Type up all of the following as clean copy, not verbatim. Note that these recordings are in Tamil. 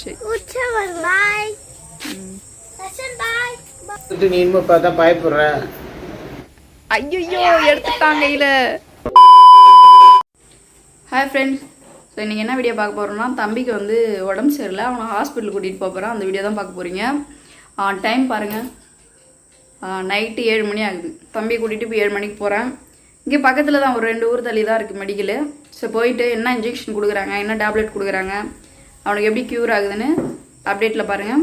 சரி பாய். நீ இன்னும் பார்த்தா பயப்படுற. ஐயோ எடுத்துட்டாங்க கையில். ஹாய் ஃப்ரெண்ட்ஸ், ஸோ இன்றைக்கி என்ன வீடியோ பார்க்க போகிறோம்னா, தம்பிக்கு வந்து உடம்பு சரியில்லை, அவனை ஹாஸ்பிட்டல் கூட்டிகிட்டு போகிறேன். அந்த வீடியோ தான் பார்க்க போகிறீங்க. டைம் பாருங்கள், நைட்டு 7 மணி ஆகுது. தம்பியை கூட்டிகிட்டு இப்போ 7 மணிக்கு போகிறேன். இங்கே பக்கத்தில் தான், ஒரு 2 ஊர் தள்ளி தான் இருக்குது மெடிக்கலு. ஸோ போயிட்டு என்ன இன்ஜெக்ஷன் கொடுக்குறாங்க, என்ன டேப்லெட் கொடுக்குறாங்க, அவனுக்கு எப்படி க்யூர் ஆகுதுன்னு அப்டேட்டில் பாருங்கள்.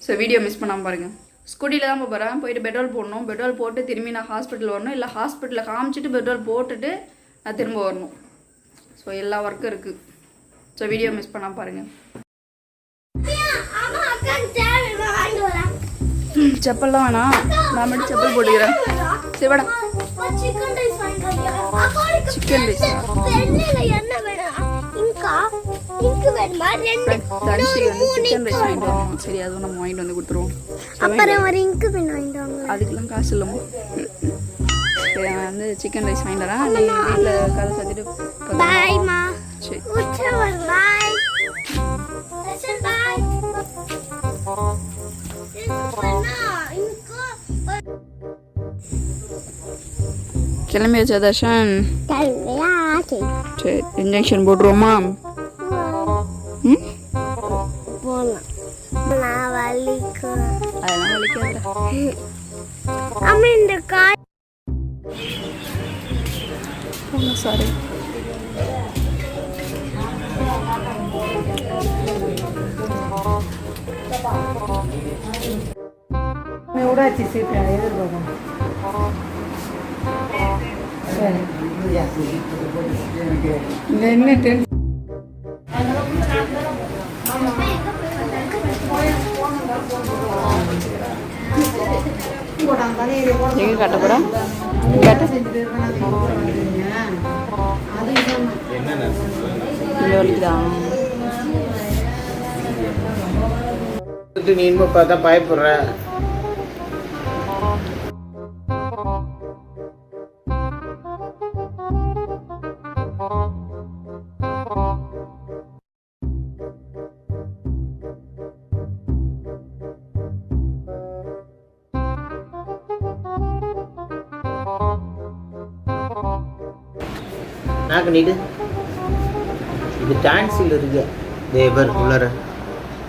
ஸோ வீடியோ மிஸ் பண்ணாமல் பாருங்கள். ஸ்கூட்டியில் தான் போகிறேன். போயிட்டு பெட்ரோல் போடணும். பெட்ரோல் போட்டு திரும்பி நான் ஹாஸ்பிட்டல் வரணும், இல்லை ஹாஸ்பிட்டலில் காமிச்சிட்டு பெட்ரோல் போட்டுட்டு நான் திரும்ப வரணும். ஸோ எல்லா ஒர்க்கும் இருக்குது. ஸோ வீடியோ மிஸ் பண்ணாமல் பாருங்கள். செப்பல்லாம் வேணாம், நான் மட்டும் செப்பல் போட்டுக்கிறேன். சரி வாடா. சிக்கன் ரைஸ் தனுஷி வந்து சிக்கன் ரைஸ் வாங்கிட்டு வரணும். சரி, அதுவும் நம்ம வாங்கிட்டு வந்து கொடுத்துருவோம். அதுக்கெல்லாம் காசு இல்லைம்மா. சரி, நான் வந்து சிக்கன் ரைஸ் வாங்கிட்டு வரேன். நீ வீட்டில் கதை சாத்திட்டு சரி. கிளம்பியாச்சா தர்ஷன்? சரி, இன்ஜெக்ஷன் போட்டுருவோமா? அதெல்லாம் வலிக்காதுடா. சாரி. ஊடாச்சி சீட்டு எதிர்பார்க்கணும். என்ன டென்ஷன் எங்கே கட்டப்படா? நீ இன்னும் பார்த்தா பயப்படுற. நாக்கு நீடு. இது டான்ஸில் இருக்கு தேவர் உள்ளர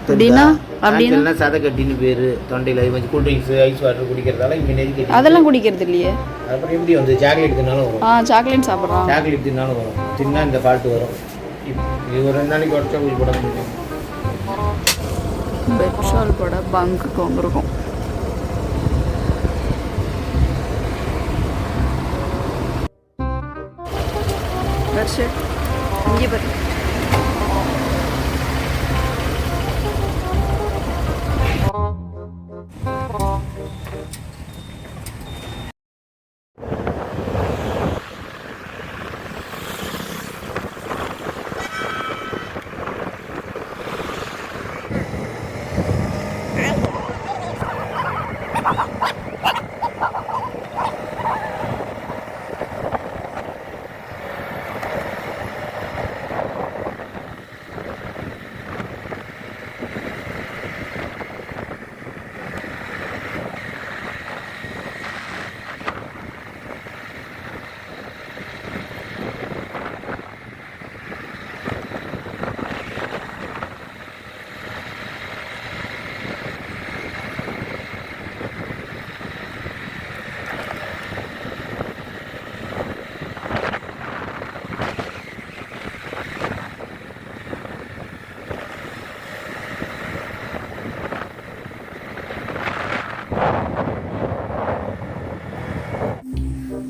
அப்படின்னா அப்படின்னா சதை கட்டின்னு பேரு. தொண்டையில் கொஞ்சம் கூல் ட்ரிங்க்ஸ், ஐஸ் வாட்டர் குடிக்கிறதால இங்கே நெருக்கி அதெல்லாம் குடிக்கிறது இல்லையே. அப்புறம் எப்படி வந்து சாக்லேட் தின்னாலும் வரும். சாக்லேட் சாப்பிட்றோம். சாக்லேட் தின்னாலும் வரும். தின்னா இந்த ஃபால்ட்டு வரும். இது ஒரு 2 நாளைக்கு உடச்சா போய் போட முடியும். பெட்ரோல் போட பங்குக்கு வந்திருக்கும். இங்கே பாரு.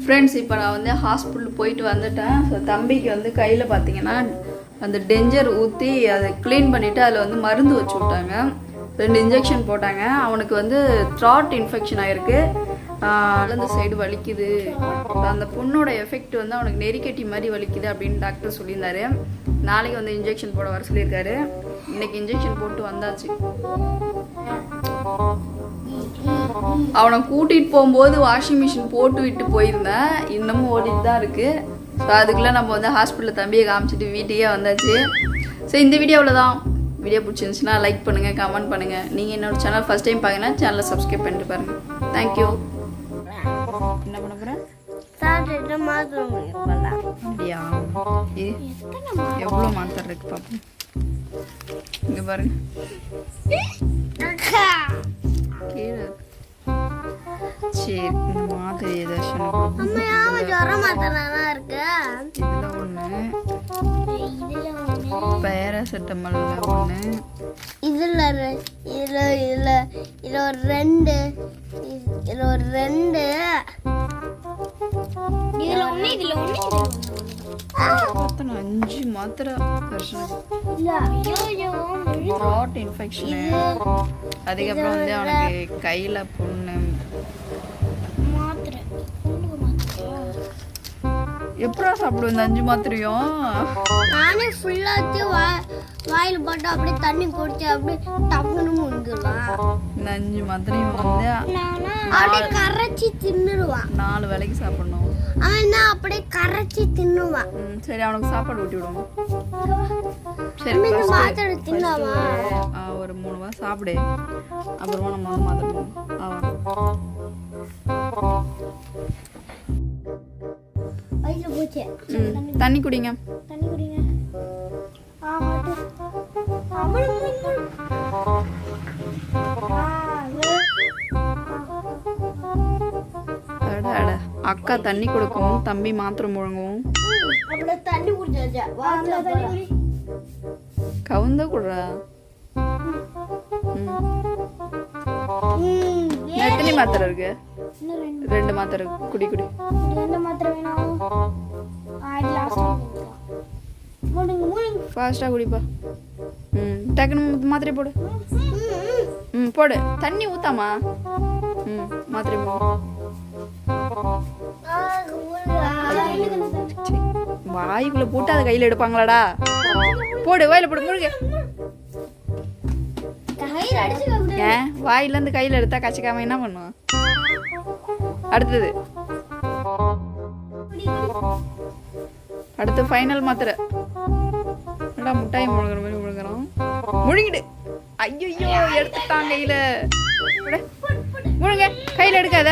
ஃப்ரெண்ட்ஸ், இப்போ நான் வந்து ஹாஸ்பிட்டல் போயிட்டு வந்துட்டேன். ஸோ தம்பிக்கு வந்து கையில் பார்த்தீங்கன்னா அந்த டெஞ்சர் ஊற்றி அதை க்ளீன் பண்ணிவிட்டு அதில் வந்து மருந்து வச்சு விட்டாங்க. 2 இன்ஜெக்ஷன் போட்டாங்க. அவனுக்கு வந்து த்ராட் இன்ஃபெக்ஷன் ஆகிருக்கு. அந்த சைடு வலிக்குது. அந்த பொண்ணோட எஃபெக்ட் வந்து அவனுக்கு நெறிக்கட்டி மாதிரி வலிக்குது அப்படின்னு டாக்டர் சொல்லியிருந்தாரு. நாளைக்கு வந்து இன்ஜெக்ஷன் போட வர சொல்லியிருக்காரு. இன்னைக்கு இன்ஜெக்ஷன் போட்டு வந்தாச்சு. அவனை கூட்டிகிட்டு போகும்போது வாஷிங் மிஷின் போட்டு விட்டு போயிருந்தேன். இன்னமும் ஓடிட்டு தான் இருக்குது. ஸோ அதுக்குள்ளே நம்ம வந்து ஹாஸ்பிட்டலில் தம்பியை காமிச்சிட்டு வீட்டுக்கே வந்தாச்சு. ஸோ இந்த வீடியோவில் தான் வீடியோ பிடிச்சிருந்துச்சுன்னா லைக் பண்ணுங்கள், கமெண்ட் பண்ணுங்கள். நீங்கள் என்னோட சேனல் ஃபஸ்ட் டைம் பார்க்கணுன்னா சேனலை சப்ஸ்கிரைப் பண்ணிட்டு பாருங்கள். தேங்க்யூ. என்ன பண்ண போகிறேன்? அப்படியா? எவ்வளோ மாத்திரை இருக்கு பார்ப்போம். இங்கே பாருங்க, கீழே. சரி, இந்த மாத்திரை ஏதாச்சும் இதில் ஒன்று, பேராசிட்டமால்ல ஒன்று, இதில் ஒரு ரெண்டு, இதில் ஒரு ரெண்டு, இதில் ஒன்று, இதில் ஒன்று, மொத்தம் 5 மாத்திரை த்ராட் இன்ஃபெக்ஷனு. அதுக்கப்புறம் வந்து அவனுக்கு கையில் புண்ணு. எப்படா சாப்பிடுவோம் இந்த 5 மாத்திரையும்? நானே ஃபுல்லாத்தையும் வாயில் போட்டு அப்படியே தண்ணி குடிச்சு அப்படியே டப்புன்னு முடிஞ்சிடலாம். இந்த 5 மாத்திரையும் வந்து அப்படியே கரைச்சி தின்னுடுவான். 4 வேளைக்கு சாப்பிடணும். அவன் தான் அப்படியே கரைச்சி தின்னுவான். சரி, அவனுக்கு சாப்பாடு ஊட்டி விடுவோம். சரி, இந்த மாத்திரை தின்னாமா? ஒரு 3 வாரம் சாப்பிடு, அப்புறமா நம்ம வந்து மாத்திரை வயிற்று போச்சு. தண்ணி குடிங்க. தண்ணி குடிங்க. அக்கா தண்ணி கொடுக்கவும், தம்பி மாத்திரை முழங்கவும். தண்ணி குடிச்சாச்சா? கவுந்த குடுறா. எத்தனை மாத்திரை இருக்கு? 2 மாத்திரை. குடி குடி. 2 மாத்திரை வேணும். ஃபாஸ்டா குடிப்பா. டக்குனு மாத்திரை போடு. போடு. தண்ணி ஊத்தாமா? மாத்திரை போடு. வாய்க்குள்ள போட்டு அதை கையில எடுப்பாங்களாடா? போடு, வாயில போடு. முழுங்க. ஏன் வாயில இருந்து கையில எடுத்தா கச்சிக்காம என்ன பண்ணுவான்? அடுத்தது அடுத்து ஃபைனல் மாத்திரை. என்னடா முட்டாய் முழுங்குற மாதிரி முழுங்குறோம். முழுங்கிடு. ஐயோ, எடுத்துட்டான் கையில. முழுங்க. கையில எடுக்காத.